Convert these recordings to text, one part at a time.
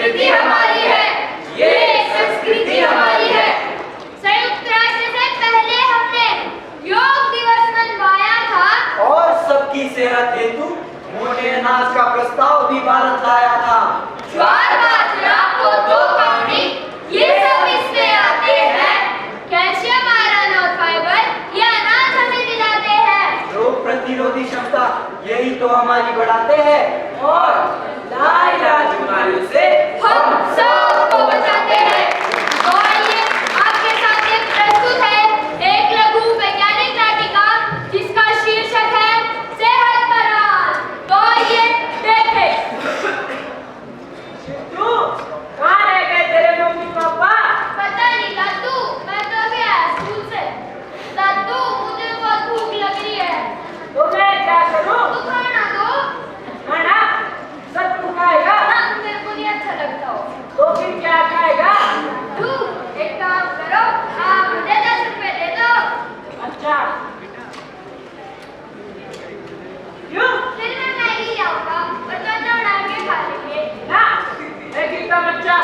संस्कृति हमारी है, ये संस्कृति हमारी है। संयुक्त राष्ट्र से पहले हमने योग दिवस मनवाया था और सबकी सेहत हेतु मोटे अनाज का प्रस्ताव भी भारत लाया था। ज्वार बाजरा कोदो कावड़ी ये सब इसमें आते हैं। कैल्शियम, आयरन और फाइबर ये अनाज हमें दिलाते हैं। रोग प्रतिरोधी क्षमता यही तो हमारी बढ़ाते हैं और लाइलाज बीमारियों से हम सबको बचाते हैं। तो आइए आपके सामने प्रस्तुत है एक लघु वैज्ञानिक नाटिका जिसका शीर्षक है सेहत पर राज। तो आइए देखें। तू कहाँ रह गए तेरे मम्मी पापा? पता नहीं दादू, मैं तो अभी आया स्कूल से। दादू मुझे बहुत भूख लग रही है। तो मैं क्या करूँ? तो खाना दो। खाना सब तू खाएगा? हाँ, मेरे को नहीं अच्छा लगता हो। तो फिर क्या खाएगा? तू एक काम करो, आप मुझे 10 रुपए दे दो। अच्छा क्यों? फिर मैं मैगी लाऊंगा और दोनों उड़ा के खा लेंगे। ना मैं कितना बच्चा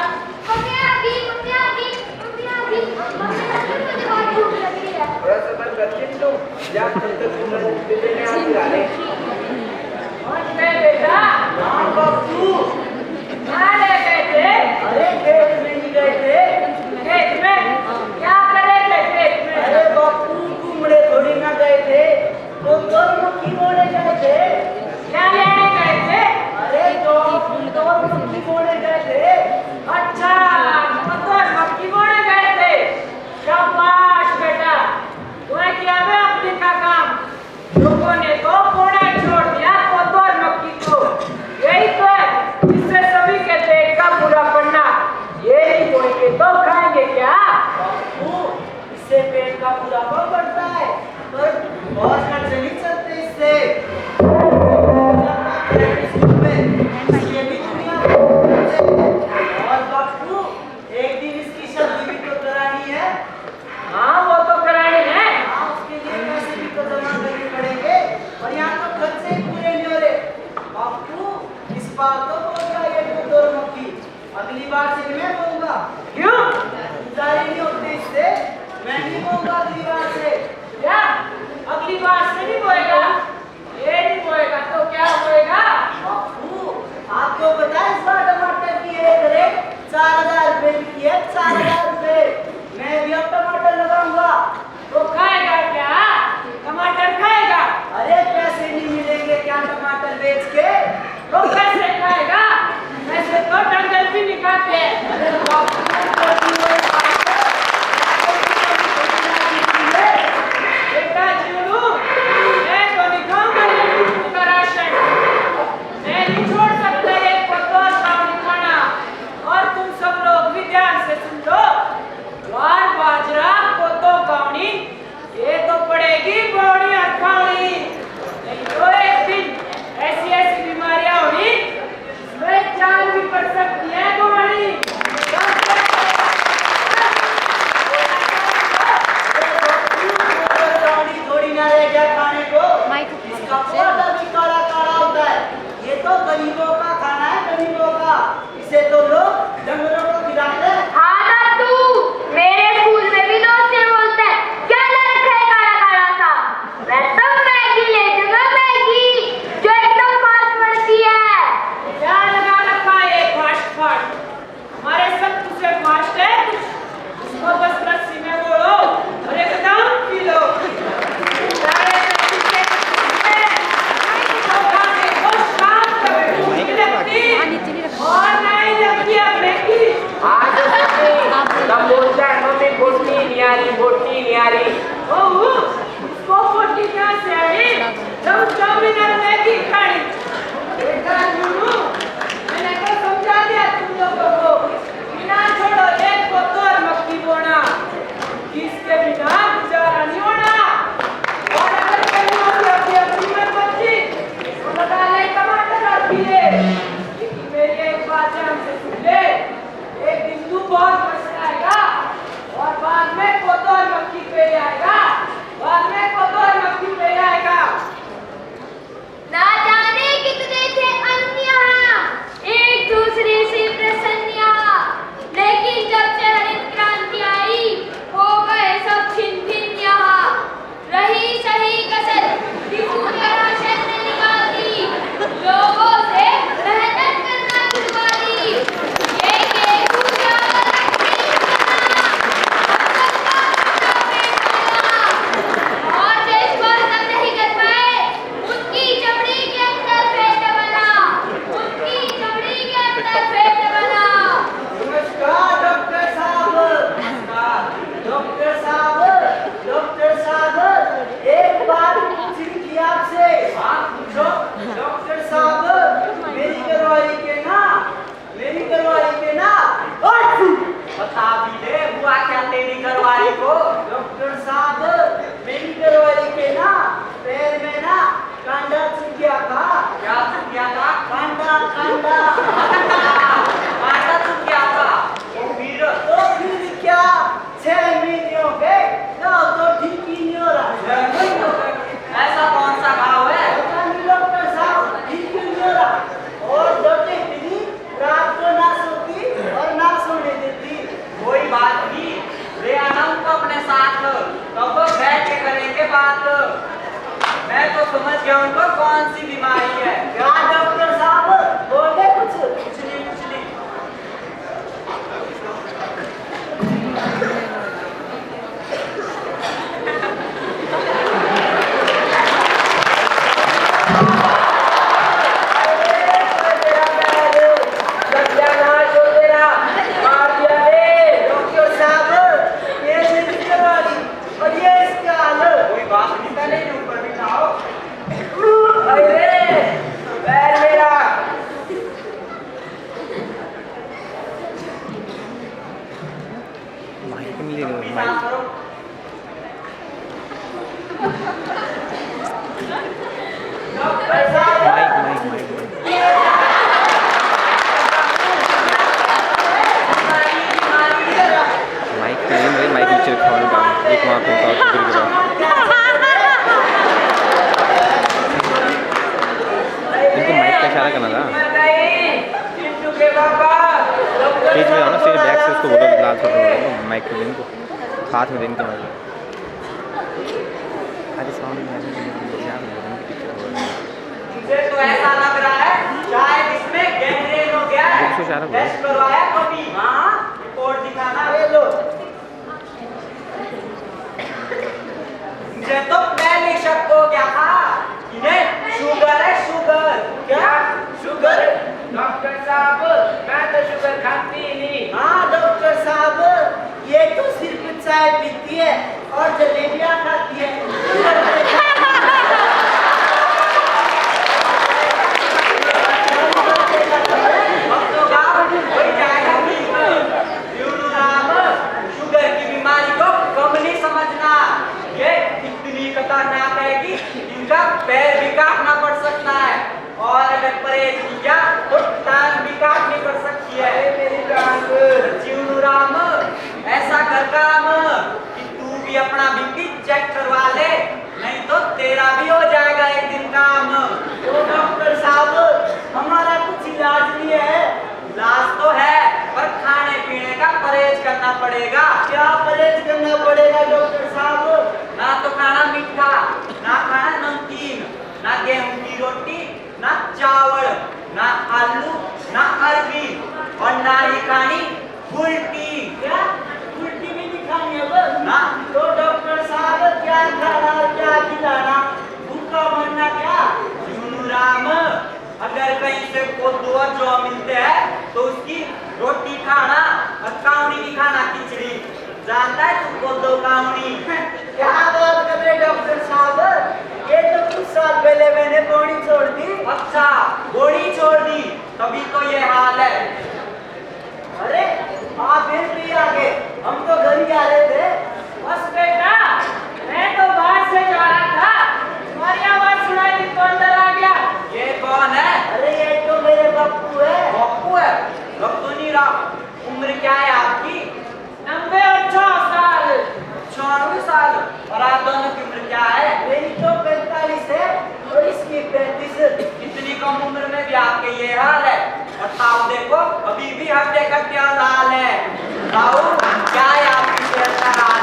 मम्मी आ गई, मम्मी आ गई, मम्मी आ गई। मम्मी दादू मुझे बहुत भूख लग रही है। थोड़ा सा बंद करके तो या तब तक तुम देने आते और मैं बेटा हाँ बापू, कहाँ रह गए थे? अरे खेत में नहीं गए थे। खेत में क्या करे थे खेत में? अरे बापू घूमने थोड़ी ना गए थे, तो मक्खी मोड़े गए थे। क्या लेने गए थे? अरे तो मक्खी मोड़े गए थे। अच्छा तो मक्खी मोड़े गए थे। शाबाश बेटा, तुम्हें किया है अपने का काम। लोगों ने तो कोड़े छोड़ दिया पौधों और मक्खी को। यही तो है जिससे सभी के पेट का बुरा पड़ना। ये नहीं बोलेंगे तो खाएंगे क्या? बापू इससे पेट का बुढ़ापा बढ़ता है, पर बहुत खर्च नहीं चलते इससे। इसलिए भी दुनिया और बापू एक दिन इसकी शादी भी तो करानी है। हाँ वो तो करानी है। हाँ, उसके लिए पैसे भी तो जमा करने पड़ेंगे और यहाँ तो खर्चे ही पूरे नहीं हो रहे। बापू इस बार तो बोलूंगा ये तो दो मक्खी, अगली बार से मैं बोलूंगा। क्यों? गुजारी नहीं होती इससे, मैं नहीं बोलूंगा अगली बार से। क्या अगली बार से नहीं बोएगा? ये नहीं बोएगा तो क्या बोएगा? बापू आपको पता है इस बार टमाटर की एक रेट 4000 रुपए की है। 4000 रुपए मैं भी अब टमाटर लगाऊंगा। तो खाएगा क्या? टमाटर खाएगा? अरे पैसे नहीं मिलेंगे क्या टमाटर बेच के? तो कैसे खाएगा? वैसे तो डंगर भी नहीं खाते। अरे बापू बेटा जीवनू, मैं तो नहीं खाऊंगा ये कुत्तों का राशन। मैं नहीं छोड़ सकता ये पत्तों और कावड़ी खाना। और तुम सब लोग भी ध्यान से सुन लो। ज्वार बाजरा कोदो कावड़ी ये तो पड़ेगी बौड़ी और कावड़ी। नहीं तो एक दिन ऐसी ऐसी बीमारियां होगी इसमें जान भी पड़ सकती है तुम्हारी। थोड़ी ना रह गया खाने को। इसका पौधा भी काला काला होता है। ये तो गरीबों का खाना है, गरीबों का। इसे तो लोग डंगरों को खिलाते हैं। हाँ दादू, मेरे स्कूल में भी दोस्त ये बोलते हैं क्या लड़का है काला काला सा। मैं तो मैगी ले जाऊंगा, मैगी जो एकदम फास्ट बनती है। क्या लगा रखा है ये फास्ट फास्ट? हमारे सब तुझसे फास्ट है कुछ? उसको बस लस्सी में बोलो और एकदम पी लो। सारे लस्सी के तो खाने को शाम तक भूख नहीं लगती और नहीं लगती अब मैगी। तब बोलता है मम्मी बोटी नहीं आ रही, बोटी नहीं आ रही। ओह उसको बोटी कहाँ से आई जब चाउमीन और मैगी खाई? बेटा जुनू, मैंने तो समझा दिया तुम लोगों को बिना छोड़ो एक को तो और मक्खी बोना, इसके बिना गुजारा नहीं होना। और अगर कहीं और अपनी में बच्ची तो लगा ले टमाटर और खीरे। लेकिन मेरी एक बात ध्यान से सुन ले, एक दिन तू बहुत पछताएगा और बाद में कोदो और मक्खी पे आएगा। बात। मैं तो समझ गया उनको कौन सी बीमारी है। क्या डॉक्टर साहब बोले कुछ? कुछ नहीं कुछ नहीं। सत्यानाश हो तेरा, मार दिया रे। डॉक्टर साहब ये मेरी दवाई और ये इसका हाल। कोई बात नहीं, पहले ही ऊपर बिठाओ। अरे पैर मेरा। माइक नहीं ले रहे हो, पीछा माइक करो। डॉक्टर साहब माइक माइक माइक माइक तो नहीं भाई, माइक नीचे रखा हुआ है, एक वहाँ पे और गिर गया। इनको माइक का इशारा करना था। स्टेज में जाओ ना, स्टेज बैक से उसको बोलो लाल फोटो बोलो, माइक में इनको हाथ में देने के माइक। अरे साउंड में मुझे तो ऐसा लग रहा है शायद इसमें गैंग्रेन हो गया है। बिल्कुल इशारा करो। टेस्ट करवाया कभी? हाँ, रिपोर्ट दिखाना। ये लो। मुझे तो पहले शक हो गया था इन्हें शुगर है, शुगर। क्या शुगर? डॉक्टर साहब मैं तो शुगर खाती ही नहीं। हाँ डॉक्टर साहब ये तो सिर्फ चाय पीती है और जलेबियाँ खाती है। अब तो गाँव हो जाएगा ठीक। यूनुराम, शुगर की बीमारी को कम नहीं समझना। ये इतनी खतरनाक है कि इनका पैर भी काटना पड़ सकता है, और अगर परहेज किया तो टांग भी काटनी पड़ सकती है। मेरी टांग। यूनुराम ऐसा कर काम कि तू भी अपना बीपी चेक करवा ले, नहीं तो तेरा भी हो जाएगा एक दिन काम। तो डॉक्टर साहब हमारा कुछ इलाज नहीं है। इलाज तो है, पर खाने पीने का परहेज करना पड़ेगा। क्या परहेज करना पड़ेगा डॉक्टर साहब? ना तो खाना मीठा, ना खाना नमकीन, ना गेहूं की रोटी, ना चावल, ना आलू, ना अरबी, और ना ही खानी उल्टी। क्या उल्टी भी नहीं खानी अब? ना। तो डॉक्टर साहब क्या खाना क्या खिलाना? भूखा मरना क्या? राम, अगर कहीं से कोदो और जौ मिलते हैं तो उसकी रोटी खाना और काउनी भी खाना, खिचड़ी। जानता है तू कोदो काउनी? क्या बात कर रहे डॉक्टर साहब? ये तो कुछ साल पहले मैंने बॉडी छोड़ दी। अच्छा, गोली छोड़ दी तभी तो ये हाल है। अरे आप फिर भी आ गए, हम तो घर ही आ रहे थे। बस बेटा, मैं तो बाहर से जा रहा था, तुम्हारी आवाज सुनाई दी तो अंदर आ गया। ये कौन है? अरे ये तो मेरे बापू है। बापू है? लग तो नहीं रहा। उम्र क्या है आपकी? 90 और 6 साल। 96 साल। और आप दोनों की उम्र क्या है? मेरी तो 45 है और इसकी 35। इतनी कम उम्र में भी आपके ये हाल है? और ताऊ देखो, अभी भी हड्डे कट्टे हाल है। ताऊ क्या है आपकी सेहत का हाल?